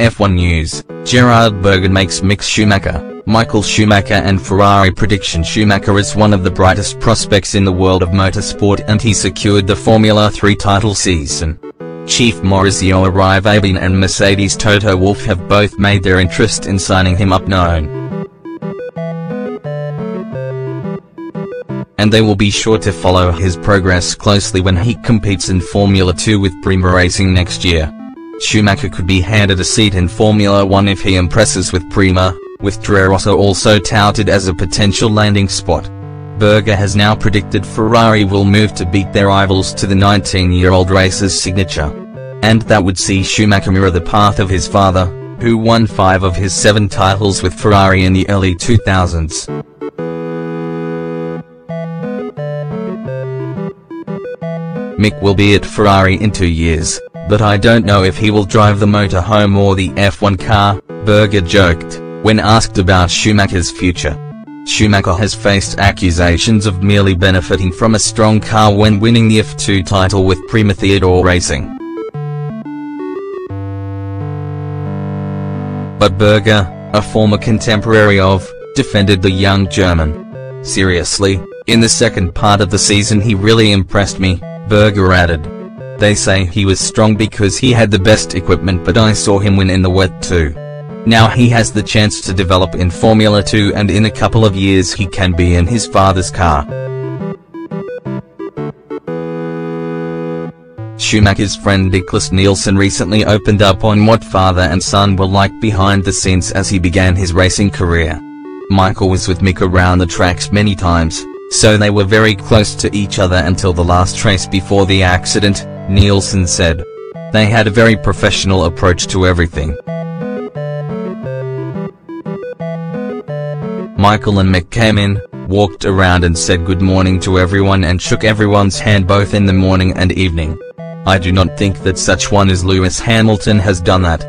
F1 news, Gerhard Berger makes Mick Schumacher, Michael Schumacher and Ferrari prediction. Schumacher is one of the brightest prospects in the world of motorsport, and he secured the Formula 3 title season. Chief Maurizio Arrivabene and Mercedes' Toto Wolff have both made their interest in signing him up known, and they will be sure to follow his progress closely when he competes in Formula 2 with Prema Racing next year. Schumacher could be handed a seat in Formula 1 if he impresses with Prema, with Rosso also touted as a potential landing spot. Berger has now predicted Ferrari will move to beat their rivals to the 19-year-old racer's signature, and that would see Schumacher mirror the path of his father, who won 5 of his 7 titles with Ferrari in the early 2000s. Mick will be at Ferrari in 2 years, but I don't know if he will drive the motorhome or the F1 car, Berger joked, when asked about Schumacher's future. Schumacher has faced accusations of merely benefiting from a strong car when winning the F2 title with Prema Racing. But Berger, a former contemporary of, defended the young German. "Seriously, in the second part of the season he really impressed me," Berger added. "They say he was strong because he had the best equipment, but I saw him win in the wet too. Now he has the chance to develop in Formula 2, and in a couple of years he can be in his father's car." Schumacher's friend Nicholas Nielsen recently opened up on what father and son were like behind the scenes as he began his racing career. Michael was with Mick around the tracks many times, so they were very close to each other until the last race before the accident, Nielsen said. "They had a very professional approach to everything. Michael and Mick came in, walked around and said good morning to everyone and shook everyone's hand both in the morning and evening. I do not think that such one as Lewis Hamilton has done that.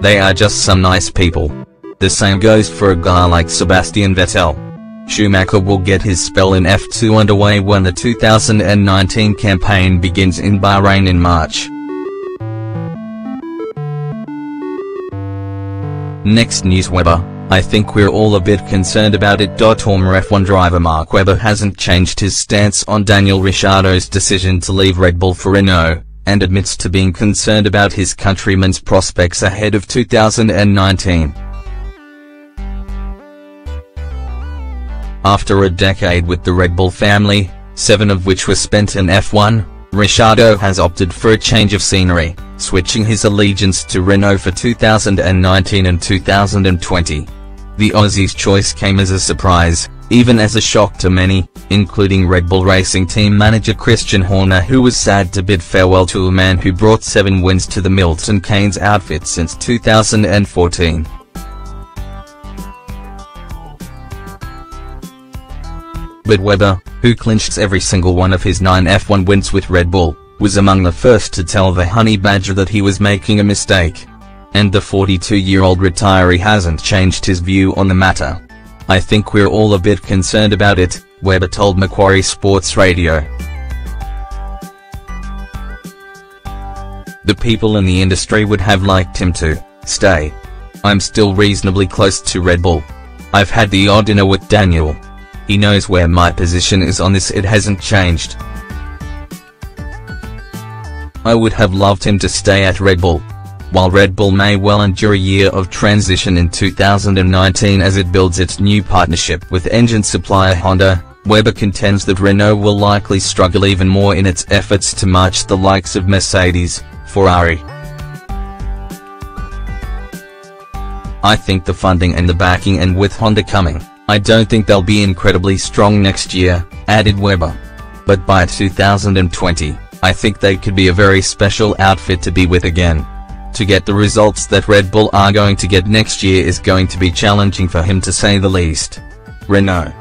They are just some nice people. The same goes for a guy like Sebastian Vettel." Schumacher will get his spell in F2 underway when the 2019 campaign begins in Bahrain in March. Next news. Webber, "I think we're all a bit concerned about it." Former F1 driver Mark Webber hasn't changed his stance on Daniel Ricciardo's decision to leave Red Bull for Renault, and admits to being concerned about his countryman's prospects ahead of 2019. After a decade with the Red Bull family, 7 of which were spent in F1, Ricciardo has opted for a change of scenery, switching his allegiance to Renault for 2019 and 2020. The Aussie's choice came as a surprise, even as a shock to many, including Red Bull Racing team manager Christian Horner, who was sad to bid farewell to a man who brought 7 wins to the Milton Keynes outfit since 2014. But Webber, who clinched every single one of his 9 F1 wins with Red Bull, was among the first to tell the Honey Badger that he was making a mistake. And the 42-year-old retiree hasn't changed his view on the matter. "I think we're all a bit concerned about it," Webber told Macquarie Sports Radio. "The people in the industry would have liked him to stay. I'm still reasonably close to Red Bull. I've had the odd dinner with Daniel. He knows where my position is on this. It hasn't changed. I would have loved him to stay at Red Bull. While Red Bull may well endure a year of transition in 2019 as it builds its new partnership with engine supplier Honda, Webber contends that Renault will likely struggle even more in its efforts to match the likes of Mercedes, Ferrari. I think the funding and the backing, and with Honda coming, I don't think they'll be incredibly strong next year," added Webber. "But by 2020, I think they could be a very special outfit to be with again. To get the results that Red Bull are going to get next year is going to be challenging for him, to say the least." Renault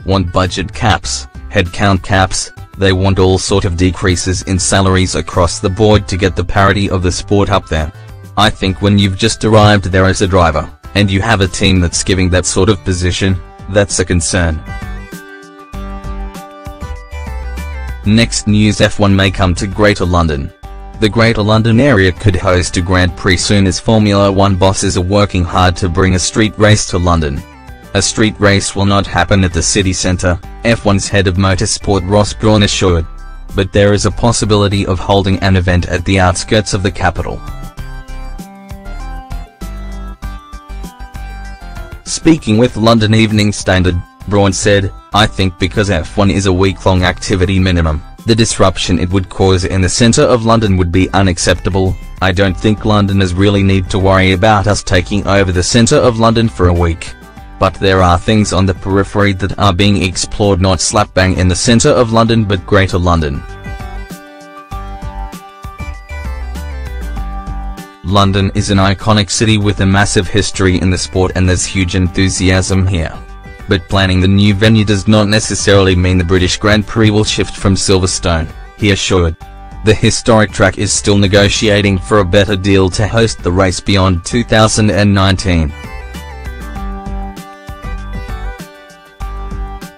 want budget caps, headcount caps. They want all sort of decreases in salaries across the board to get the parity of the sport up there. I think when you've just arrived there as a driver, and you have a team that's giving that sort of position, that's a concern. Next news. F1 may come to Greater London. The Greater London area could host a Grand Prix soon, as Formula One bosses are working hard to bring a street race to London. A street race will not happen at the city centre, F1's head of motorsport Ross Brawn assured. But there is a possibility of holding an event at the outskirts of the capital. Speaking with London Evening Standard, Brawn said, "I think because F1 is a week-long activity minimum, the disruption it would cause in the centre of London would be unacceptable. I don't think Londoners really need to worry about us taking over the centre of London for a week. But there are things on the periphery that are being explored, not slap bang in the centre of London but Greater London." London is an iconic city with a massive history in the sport, and there's huge enthusiasm here. But planning the new venue does not necessarily mean the British Grand Prix will shift from Silverstone, he assured. The historic track is still negotiating for a better deal to host the race beyond 2019.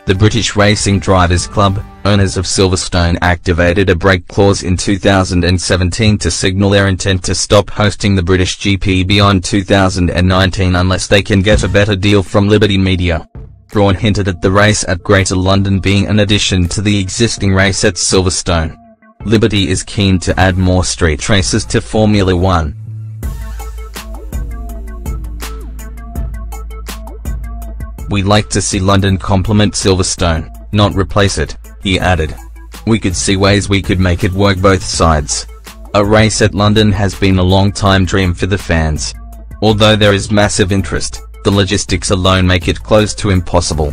The British Racing Drivers Club, owners of Silverstone, activated a break clause in 2017 to signal their intent to stop hosting the British GP beyond 2019 unless they can get a better deal from Liberty Media. Brawn hinted at the race at Greater London being an addition to the existing race at Silverstone. Liberty is keen to add more street races to Formula One. "We'd like to see London complement Silverstone, not replace it," he added. "We could see ways we could make it work both sides. A race at London has been a long-time dream for the fans. Although there is massive interest, the logistics alone make it close to impossible."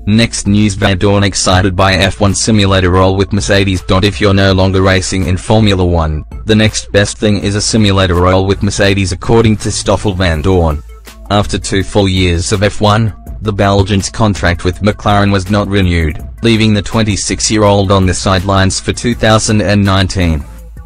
Next news: Vandoorne excited by F1 simulator role with Mercedes. If you're no longer racing in Formula One, the next best thing is a simulator role with Mercedes, according to Stoffel Vandoorne. After 2 full years of F1, the Belgian's contract with McLaren was not renewed, leaving the 26-year-old on the sidelines for 2019.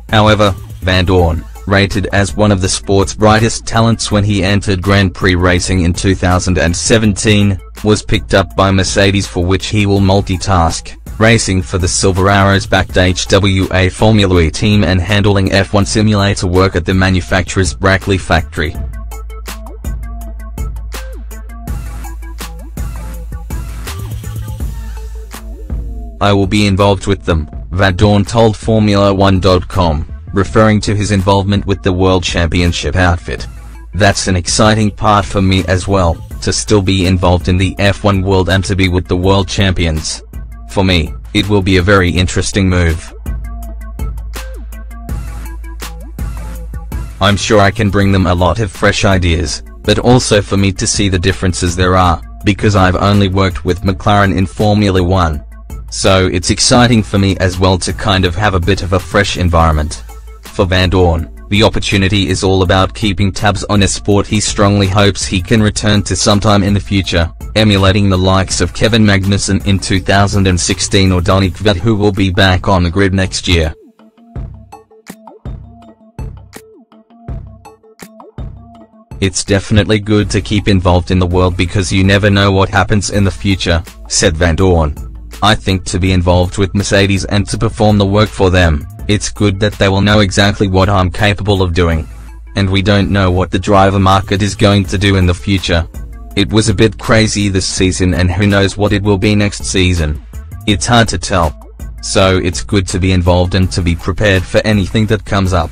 However, Vandoorne, rated as one of the sport's brightest talents when he entered Grand Prix racing in 2017, was picked up by Mercedes, for which he will multitask, racing for the Silver Arrows-backed HWA Formula E team and handling F1 simulator work at the manufacturer's Brackley factory. "I will be involved with them," Vandoorne told Formula1.com, referring to his involvement with the World Championship outfit. "That's an exciting part for me as well, to still be involved in the F1 world and to be with the world champions. For me, it will be a very interesting move. I'm sure I can bring them a lot of fresh ideas, but also for me to see the differences there are, because I've only worked with McLaren in Formula One. So it's exciting for me as well to kind of have a bit of a fresh environment." For Vandoorne, the opportunity is all about keeping tabs on a sport he strongly hopes he can return to sometime in the future, emulating the likes of Kevin Magnussen in 2016 or Donny Kvyat, who will be back on the grid next year. "It's definitely good to keep involved in the world because you never know what happens in the future," said Vandoorne. "I think to be involved with Mercedes and to perform the work for them, it's good that they will know exactly what I'm capable of doing. And we don't know what the driver market is going to do in the future. It was a bit crazy this season, and who knows what it will be next season. It's hard to tell. So it's good to be involved and to be prepared for anything that comes up."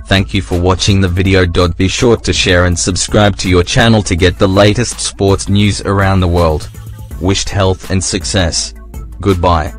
Thank you for watching the video. Be sure to share and subscribe to your channel to get the latest sports news around the world. Wished health and success. Goodbye.